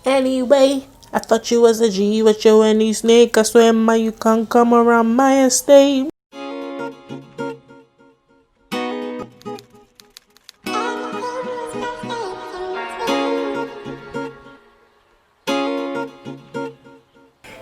Anyway, I thought you was a G with your any snake. I swear, ma, you can't come around my estate.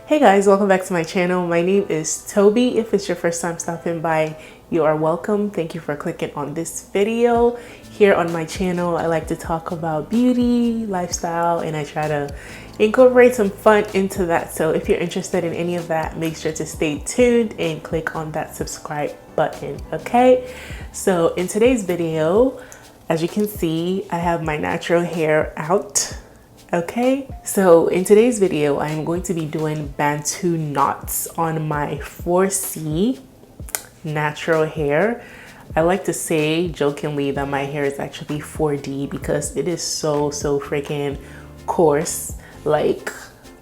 Hey guys, welcome back to my channel. My name is Toby. If it's your first time stopping by, you are welcome. Thank you for clicking on this video. Here on my channel, I like to talk about beauty, lifestyle, and I try to incorporate some fun into that. So if you're interested in any of that, make sure to stay tuned and click on that subscribe button, okay? So in today's video, as you can see, I have my natural hair out. Okay, so in today's video, I am going to be doing Bantu knots on my 4C natural hair. I like to say jokingly that my hair is actually 4D because it is so freaking coarse. Like,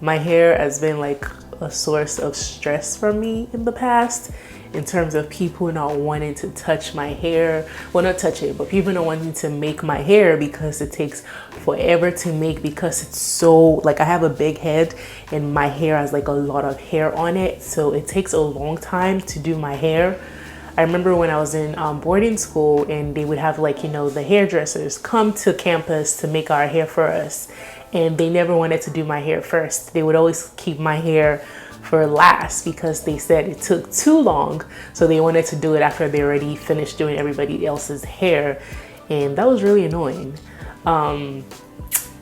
my hair has been like a source of stress for me in the past, in terms of people not wanting to touch my hair. Well, not touch it, but people not wanting to make my hair because it takes forever to make, because it's so, like, I have a big head and my hair has like a lot of hair on it, so it takes a long time to do my hair. I remember when I was in boarding school and they would have, like, you know, the hairdressers come to campus to make our hair for us, and they never wanted to do my hair first. They would always keep my hair for last because they said it took too long, so they wanted to do it after they already finished doing everybody else's hair, and that was really annoying.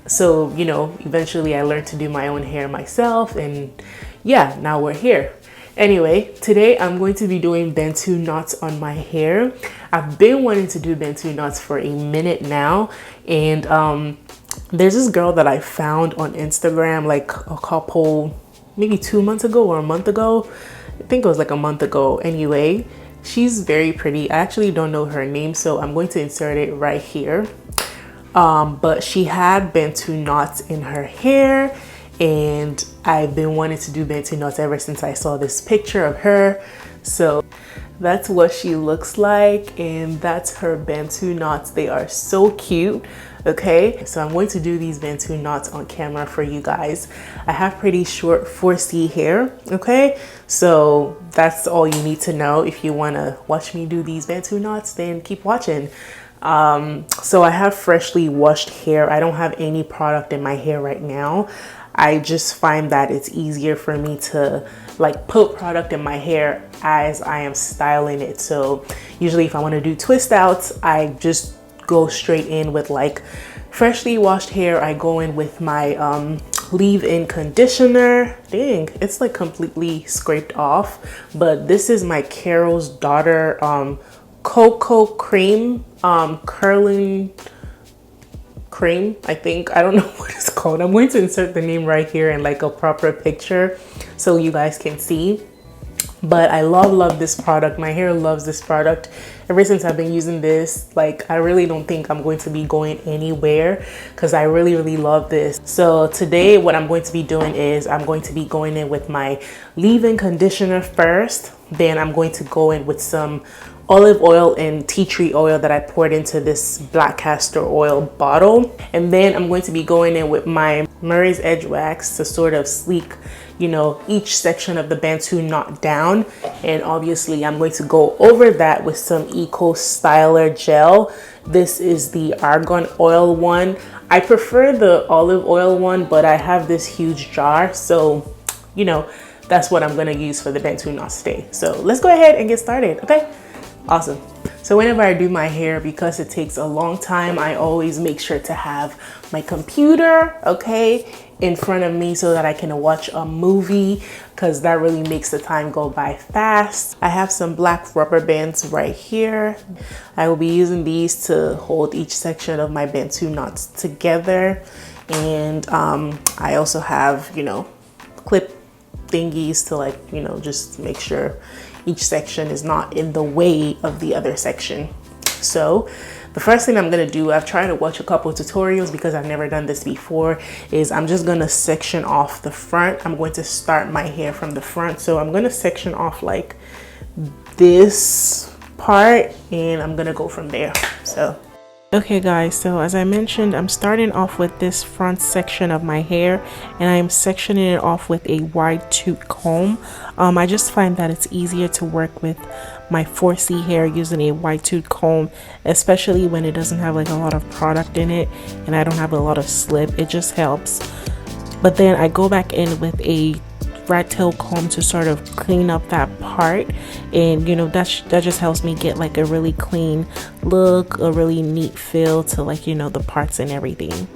So, you know, eventually I learned to do my own hair myself, and yeah, now we're here. Anyway, today I'm going to be doing Bantu knots on my hair. I've been wanting to do Bantu knots for a minute now, and there's this girl that I found on Instagram like a couple, maybe 2 months ago or a month ago. I think it was like a month ago. Anyway, she's very pretty. I actually don't know her name, so I'm going to insert it right here. But she had Bantu knots in her hair, and I've been wanting to do Bantu knots ever since I saw this picture of her. So that's what she looks like, and that's her Bantu knots. They are so cute. Okay, so I'm going to do these Bantu knots on camera for you guys. I have pretty short 4C hair, okay? So that's all you need to know. If you want to watch me do these Bantu knots, then keep watching. So I have freshly washed hair. I don't have any product in my hair right now. I just find that it's easier for me to like put product in my hair as I am styling it. So usually if I want to do twist outs, I just go straight in with like freshly washed hair. I go in with my leave-in conditioner. Dang, it's like completely scraped off, but this is my Carol's Daughter Coco cream, curling cream, I think. I don't know what it's called. I'm going to insert the name right here in like a proper picture so you guys can see. But I love this product. My hair loves this product. Ever since I've been using this, like, I really don't think I'm going to be going anywhere because I really love this. So today what I'm going to be doing is I'm going to be going in with my leave-in conditioner first. Then I'm going to go in with some olive oil and tea tree oil that I poured into this black castor oil bottle. And then I'm going to be going in with my Murray's Edgewax to sort of sleek, you know, each section of the Bantu knot down. And obviously I'm going to go over that with some Eco Styler gel. This is the Argon oil one. I prefer the olive oil one, but I have this huge jar, so you know, that's what I'm gonna use for the Bantu knots today. So let's go ahead and get started, okay? Awesome. So whenever I do my hair, because it takes a long time, I always make sure to have my computer, okay, in front of me so that I can watch a movie, because that really makes the time go by fast. I have some black rubber bands right here. I will be using these to hold each section of my Bantu knots together. And I also have, you know, clip thingies to, like, you know, just make sure each section is not in the way of the other section. So the first thing I'm gonna do, I've tried to watch a couple of tutorials because I've never done this before, is I'm just gonna section off the front. I'm going to start my hair from the front. So I'm gonna section off like this part and I'm gonna go from there. So Okay guys, so as I mentioned, I'm starting off with this front section of my hair, and I'm sectioning it off with a wide tooth comb. I just find that it's easier to work with my 4C hair using a wide tooth comb, especially when it doesn't have like a lot of product in it and I don't have a lot of slip. It just helps. But then I go back in with a rat tail comb to sort of clean up that part, and you know, that just helps me get like a really clean look, a really neat feel to, like, you know, the parts and everything.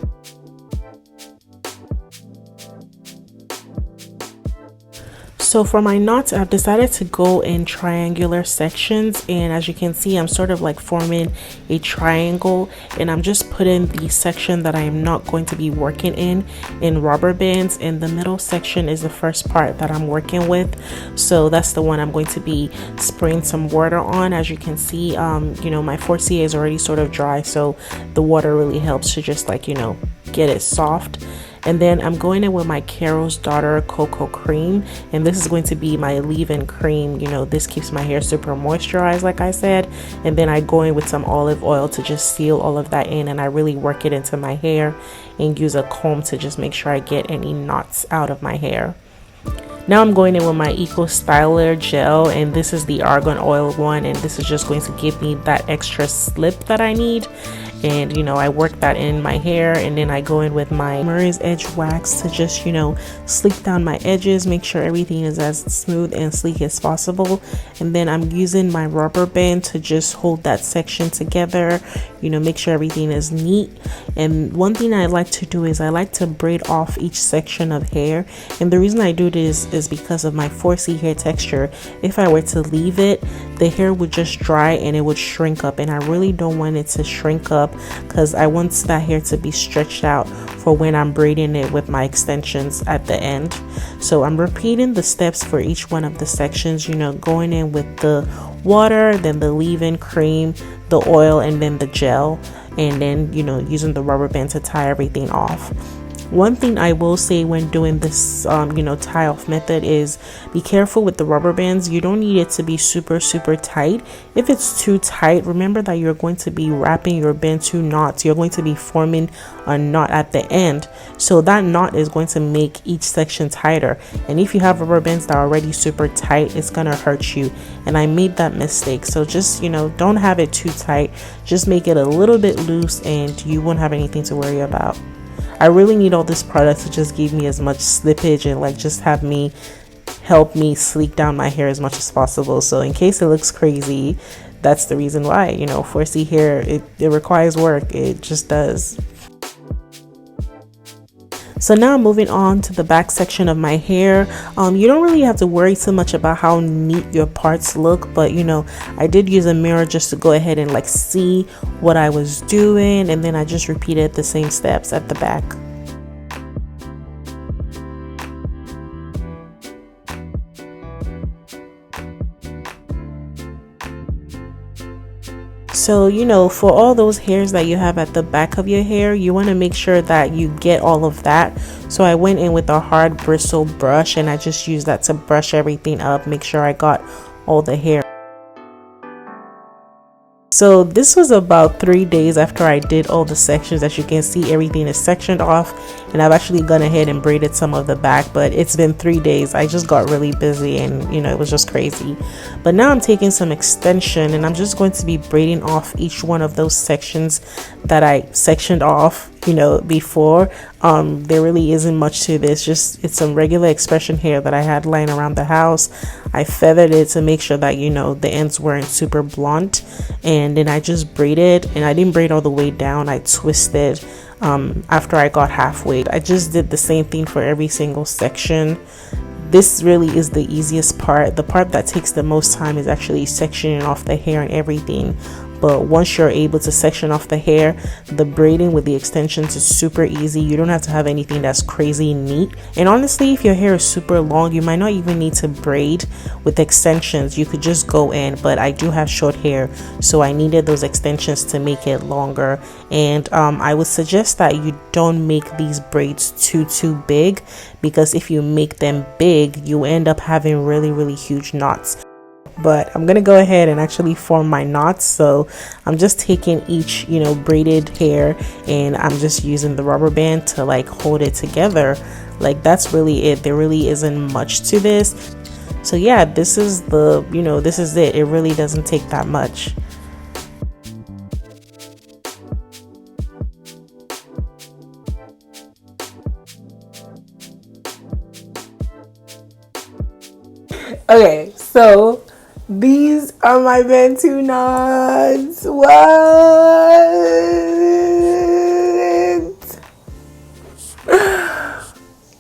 So for my knots, I've decided to go in triangular sections, and as you can see, I'm sort of like forming a triangle, and I'm just putting the section that I am not going to be working in rubber bands, and the middle section is the first part that I'm working with. So that's the one I'm going to be spraying some water on. As you can see, you know, my 4CA is already sort of dry, so the water really helps to just, like, you know, get it soft. And then I'm going in with my Carol's Daughter Coco cream, and this is going to be my leave-in cream. You know, this keeps my hair super moisturized, like I said. And then I go in with some olive oil to just seal all of that in, and I really work it into my hair and use a comb to just make sure I get any knots out of my hair. Now I'm going in with my Eco Styler gel, and this is the Argon oil one, and this is just going to give me that extra slip that I need. And you know, I work that in my hair, and then I go in with my Murray's Edgewax to just, you know, sleek down my edges, make sure everything is as smooth and sleek as possible. And then I'm using my rubber band to just hold that section together, you know, make sure everything is neat. And one thing I like to do is I like to braid off each section of hair, and the reason I do this is because of my 4C hair texture. If I were to leave it, the hair would just dry and it would shrink up, and I really don't want it to shrink up because I want that hair to be stretched out for when I'm braiding it with my extensions at the end. So I'm repeating the steps for each one of the sections, you know, going in with the water, then the leave-in cream, the oil, and then the gel, and then, you know, using the rubber band to tie everything off. One thing I will say when doing this you know, tie off method is be careful with the rubber bands. You don't need it to be super tight. If it's too tight, remember that you're going to be wrapping your Bantu knots. You're going to be forming a knot at the end, so that knot is going to make each section tighter. And if you have rubber bands that are already super tight, it's gonna hurt you, and I made that mistake. So just, you know, don't have it too tight, just make it a little bit loose and you won't have anything to worry about. I really need all this product to just give me as much slippage and like just have me help me sleek down my hair as much as possible. So in case it looks crazy, that's the reason why. You know, 4C hair, it requires work. It just does. So now I'm moving on to the back section of my hair. You don't really have to worry so much about how neat your parts look, but you know, I did use a mirror just to go ahead and like see what I was doing, and then I just repeated the same steps at the back. So, you know, for all those hairs that you have at the back of your hair, you want to make sure that you get all of that. So I went in with a hard bristle brush, and I just used that to brush everything up, make sure I got all the hair. So this was about 3 days after I did all the sections. As you can see, everything is sectioned off, and I've actually gone ahead and braided some of the back, but it's been 3 days. I just got really busy, and you know, it was just crazy. But now I'm taking some extension, and I'm just going to be braiding off each one of those sections that I sectioned off, you know, before. There really isn't much to this, just it's some regular expression hair that I had lying around the house. I feathered it to make sure that, you know, the ends weren't super blunt, and then I just braided, and I didn't braid all the way down. I twisted after I got halfway. I just did the same thing for every single section. This really is the easiest part. The part that takes the most time is actually sectioning off the hair and everything. But once you're able to section off the hair, the braiding with the extensions is super easy. You don't have to have anything that's crazy neat. And honestly, if your hair is super long, you might not even need to braid with extensions. You could just go in, but I do have short hair, so I needed those extensions to make it longer. And I would suggest that you don't make these braids too big, because if you make them big, you end up having really huge knots. but I'm gonna go ahead and actually form my knots. So I'm just taking each, you know, braided hair, and I'm just using the rubber band to like hold it together. Like that's really it. There really isn't much to this. So yeah, this is the, you know, this is it. It really doesn't take that much. Okay, so these are my Bantu knots. What?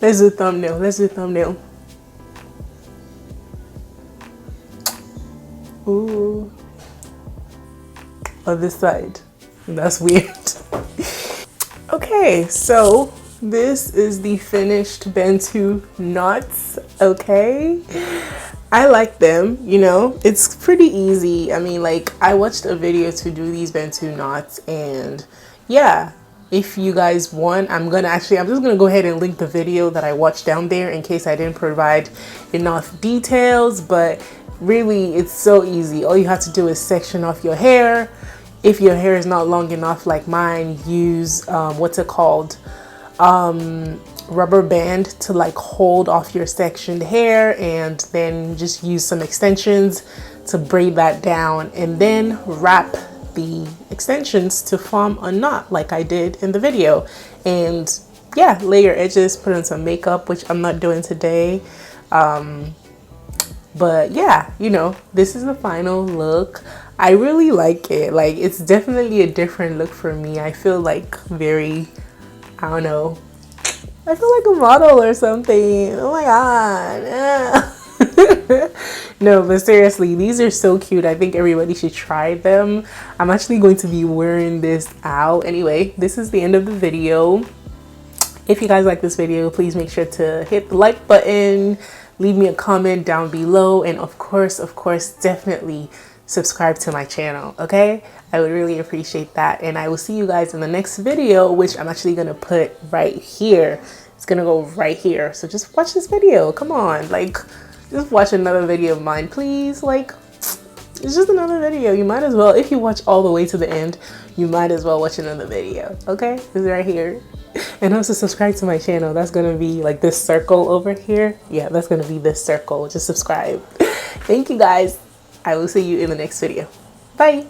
Let's do thumbnail. Let's do thumbnail. Ooh. On this side. That's weird. Okay, so this is the finished Bantu knots. Okay. I like them, you know, it's pretty easy. I mean, like, I watched a video to do these Bantu knots, and yeah, if you guys want, I'm just gonna go ahead and link the video that I watched down there in case I didn't provide enough details. But really, it's so easy. All you have to do is section off your hair. If your hair is not long enough like mine, use what's it called, rubber band to like hold off your sectioned hair, and then just use some extensions to braid that down, and then wrap the extensions to form a knot like I did in the video. And yeah, lay your edges, put on some makeup, which I'm not doing today. But yeah, you know, this is the final look. I really like it. Like, it's definitely a different look for me. I feel like very, I don't know, I feel like a model or something. Oh my god. No, but seriously, these are so cute. I think everybody should try them. I'm actually going to be wearing this out. Anyway, this is the end of the video. If you guys like this video, please make sure to hit the like button, leave me a comment down below, and of course, definitely subscribe to my channel, okay? I would really appreciate that, and I will see you guys in the next video, which I'm actually gonna put right here. It's gonna go right here, so just watch this video. Come on, like, just watch another video of mine, please. Like, it's just another video. You might as well, if you watch all the way to the end, you might as well watch another video, okay? It's right here. And also subscribe to my channel. That's gonna be like this circle over here. Yeah, that's gonna be this circle. Just subscribe. Thank you guys. I will see you in the next video. Bye.